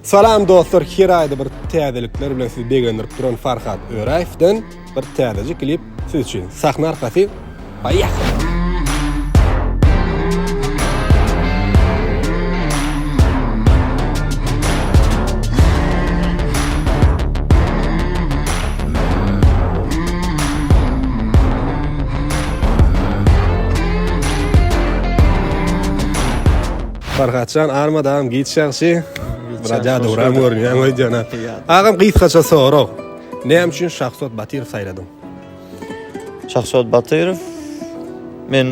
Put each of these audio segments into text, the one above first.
Salam dostlar, her ayda bir täzelikler bilen sizi begendirip duran Farhat Öraýevden bir täzeci klip siz üçin. Sahna arkasy baýak. Farhatcan armadam gitşäxşi. Raja dowram görýän öýdäna. Agam gysgaça sorag. Näme üçin Şahzod Batyrov saýladym? Şahzod Batyrov men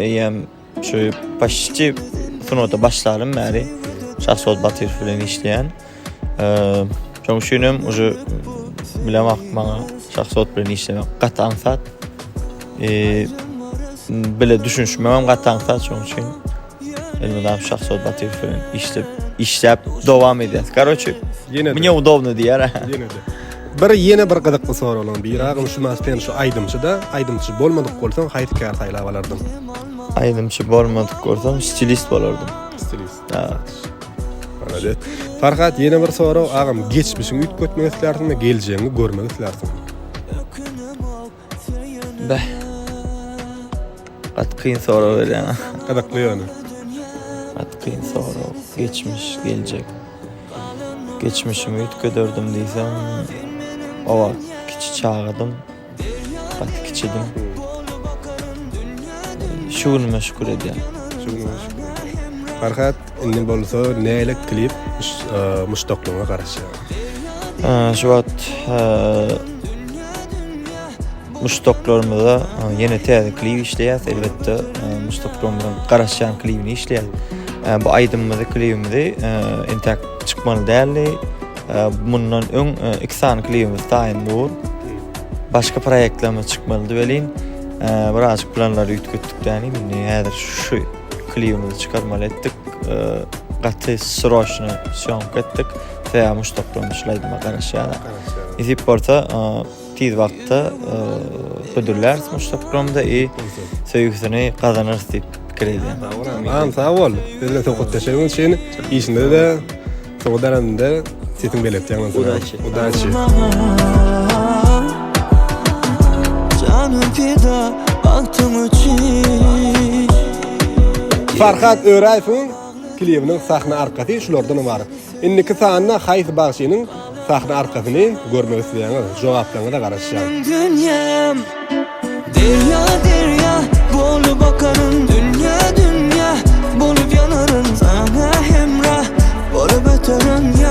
eýem şu başçı funota başlarym bäri Şahzod Batyrov bilen işleýän. Şoň şunem uje bilemek maňa Şahzod bilen işlemek gataňsat. Bile düşünşmem gataňsat şoň şuň. Elmedam Şahzod Batyrov bilen işläp dowam edýär. Короче, мне удобно diýär. Ýene bir gyzykly soraw bolan. Bir agam şu maspen şu aýdymçy bolmadyk bolsaň haýty kär saýlap alardym. Aýdymçy bolmadyk bolsam stilist bolardym. Stilist. Anladyk. Farhat, ýene bir soraw, agam geçmişiňi ütkötmek islersiňmi, geleceğini görmek islersiňmi? Kyn soraw berýär. Gydykly ýöne. Kyn soraw, geçmiş, gelecek. Geçmişimi ütködürdüm diýsem, owa kiçi çağırdım. Kiçidim. Şuny meşgul edýär. Farhat, indi bolsa näle klip muştaklygyna garaşýar? Şu wagt muştaklarymyzda ýene täze klip işleýär, elbetde muştaklarymyzdan garaşýan klipini işleýär. Bu aýdymyzy klipimizi entek çykmaly däli. Bundan öň 2 sany klipimiz taýyn bol. Başga proýektlerime çykmaly welin. Birazjyk planlary ütkötdikden indi häzir şu klipimizi çykarmaly etdik. Gaty sroşny syomka etdik. Täze muştaklarymyz işleýärme garaşýar. Izip bolsa tiz wagtda ödüller muştaklarymda söýgüsini gazanyr diýip Tamam, sağ ol. Bizle sohbet teşekkür için işinde de sohbetlerinde sesin belirteceğim. Udaçı. Farhat Öraýewiň klibiniň sahna arkasy şulardan bar. Indiki sahna haýsy bagşynyň sahna arkasyny görmek isleýäňiz. Jogaplaryňa da garaşýar. Dünyam derya derya bolup bakarın dünya bolup yanarın sana hemrah bolup öterin ya